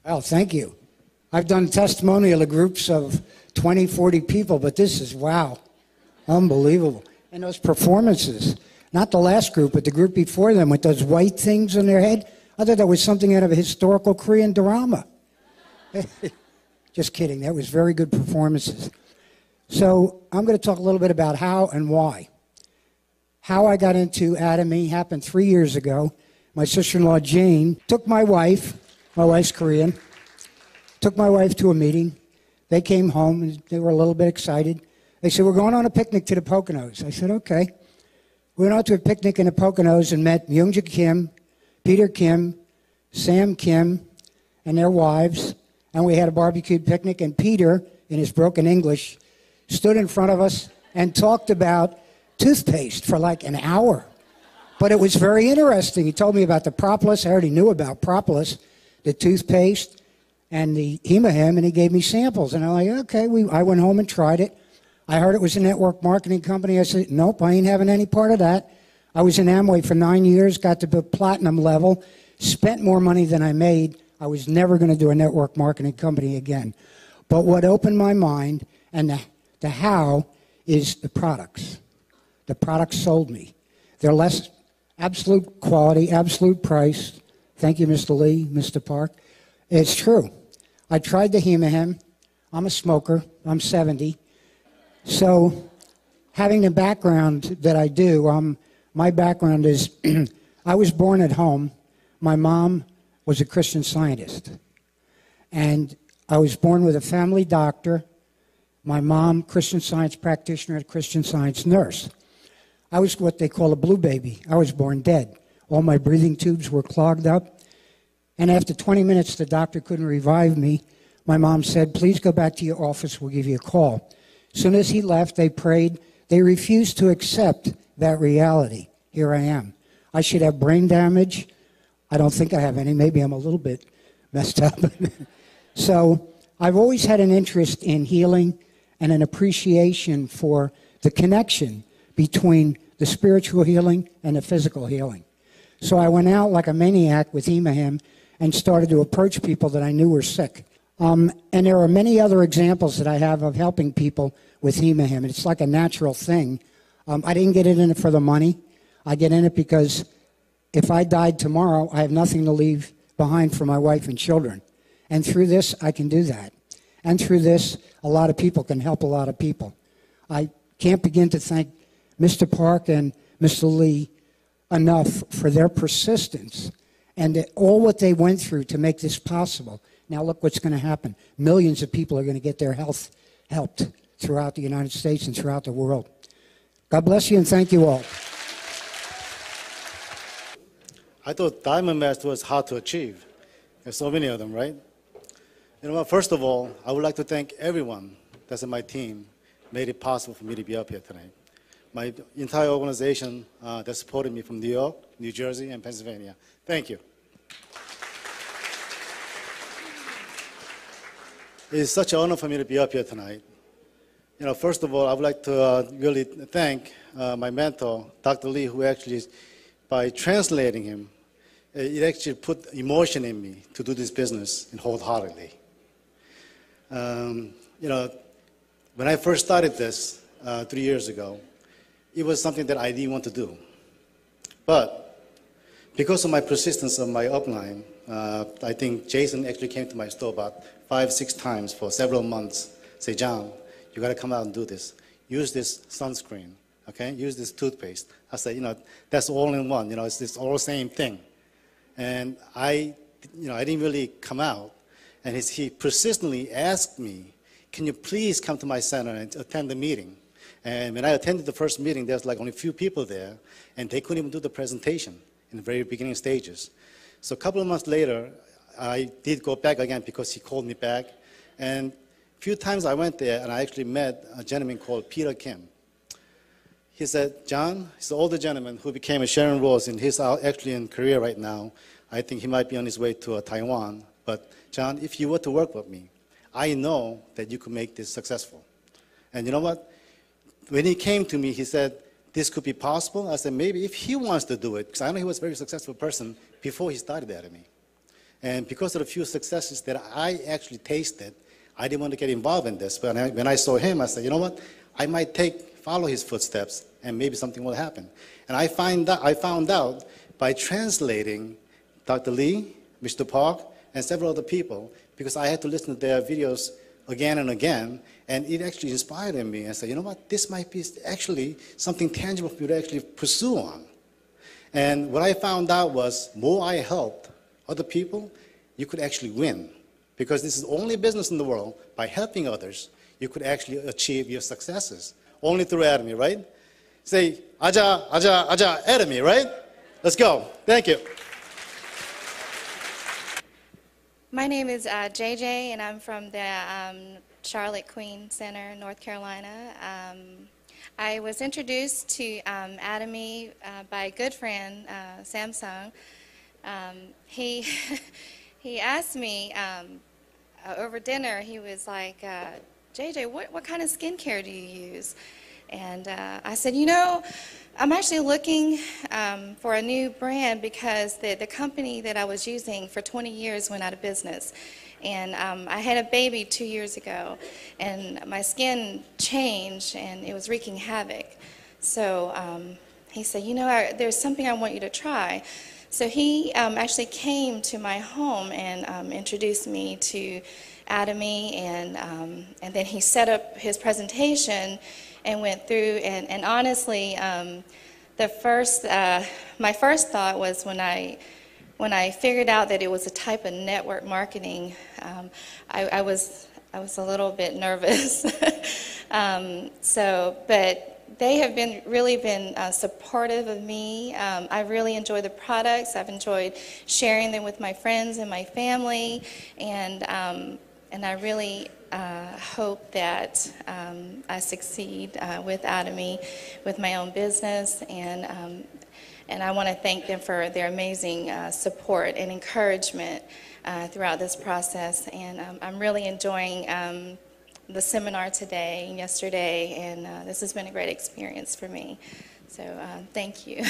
Well, thank you. I've done testimonial groups of 20, 40 people, but this is, wow, unbelievable. And those performances, not the last group, but the group before them with those white things on their head, I thought that was something out of a historical Korean drama. Just kidding. That was very good performances. So I'm going to talk a little bit about how and why. How I got into Atomy happened 3 years ago. My sister-in-law, Jane, took my wife's Korean, took my wife to a meeting. They came home, and they were a little bit excited. They said, we're going on a picnic to the Poconos. I said, okay. We went out to a picnic in the Poconos and met Myungja Kim, Peter Kim, Sam Kim, and their wives. And we had a barbecued picnic, and Peter, in his broken English, stood in front of us and talked about toothpaste for like an hour. But it was very interesting. He told me about the propolis. I already knew about propolis, the toothpaste, and the Hemahem, and he gave me samples. And I'm like, okay. I went home and tried it. I heard it was a network marketing company. I said, nope, I ain't having any part of that. I was in Amway for 9 years, got to the platinum level, spent more money than I made. I was never going to do a network marketing company again. But what opened my mind and the how is the products. The products sold me. They're less absolute quality, absolute price. Thank you, Mr. Lee, Mr. Park. It's true. I tried the Hemahem. I'm a smoker. I'm 70. So having the background that I do, my background is I was born at home. My mom was a Christian Scientist. And I was born with a family doctor. My mom, Christian Science practitioner, and Christian Science nurse. I was what they call a blue baby. I was born dead. All my breathing tubes were clogged up. And after 20 minutes, the doctor couldn't revive me. My mom said, please go back to your office. We'll give you a call. As soon as he left, they prayed. They refused to accept that reality. Here I am. I should have brain damage. I don't think I have any. Maybe I'm a little bit messed up. So I've always had an interest in healing and an appreciation for the connection between the spiritual healing and the physical healing. So I went out like a maniac with Hemahem and started to approach people that I knew were sick. And there are many other examples that I have of helping people with Hemahem. It's like a natural thing. I didn't get in it for the money. I get in it because if I died tomorrow, I have nothing to leave behind for my wife and children. And through this, I can do that. And through this, a lot of people can help a lot of people. I can't begin to thank Mr. Park and Mr. Lee enough for their persistence and all what they went through to make this possible. Now look what's going to happen. Millions of people are going to get their health helped throughout the United States and throughout the world. God bless you and thank you all. I thought Diamond Master was hard to achieve. There's so many of them, right? You know what, first of all, I would like to thank everyone that's in my team made it possible for me to be up here tonight. My entire organization that supported me from New York, New Jersey, and Pennsylvania. Thank you. It is such an honor for me to be up here tonight. You know, first of all, I would like to really thank my mentor, Dr. Lee, who actually, by translating him, it actually put emotion in me to do this business and wholeheartedly. You know, when I first started this 3 years ago, it was something that I didn't want to do. But because of my persistence of my upline, I think Jason actually came to my store about 5, 6 times for several months. Say, John, you got to come out and do this. Use this sunscreen, okay? Use this toothpaste. I said, you know, that's all in one. You know, it's all the same thing. And I didn't really come out. And he persistently asked me, can you please come to my center and attend the meeting? And when I attended the first meeting, there's like only a few people there, and they couldn't even do the presentation in the very beginning stages. So a couple of months later, I did go back again because he called me back. And a few times I went there, and I actually met a gentleman called Peter Kim. He said, John, he's an older gentleman who became a Sharon Rose, and he's actually in Korea right now. I think he might be on his way to Taiwan. But John, if you were to work with me, I know that you could make this successful. And you know what? When he came to me, he said, this could be possible. I said, maybe if he wants to do it, because I know he was a very successful person before he started Atomy. And because of the few successes that I actually tasted, I didn't want to get involved in this. But when I saw him, I said, you know what? I might follow his footsteps, and maybe something will happen. And I found out by translating Dr. Lee, Mr. Park, and several other people, because I had to listen to their videos again and again, and it actually inspired me. And I said, you know what? This might be actually something tangible for you to actually pursue on. And what I found out was, more I helped other people, you could actually win. Because this is the only business in the world, by helping others, you could actually achieve your successes. Only through Atomy, right? Say, aja, aja, aja, Atomy, right? Let's go. Thank you. My name is JJ, and I'm from the Charlotte Queen Center, North Carolina. I was introduced to Atomy by a good friend, Samsung. He asked me over dinner, he was like, JJ, what kind of skincare do you use? And I said, you know, I'm actually looking for a new brand because the company that I was using for 20 years went out of business. And I had a baby 2 years ago, and my skin changed, and it was wreaking havoc. So he said, you know, there's something I want you to try. So he actually came to my home and introduced me to Atomy, and then he set up his presentation and went through, and honestly, my first thought was when I figured out that it was a type of network marketing, I was a little bit nervous. But they have really been supportive of me. I really enjoy the products. I've enjoyed sharing them with my friends and my family, and I really hope that I succeed with Atomy, with my own business, and I want to thank them for their amazing support and encouragement throughout this process. And I'm really enjoying the seminar today and yesterday, and this has been a great experience for me. So thank you.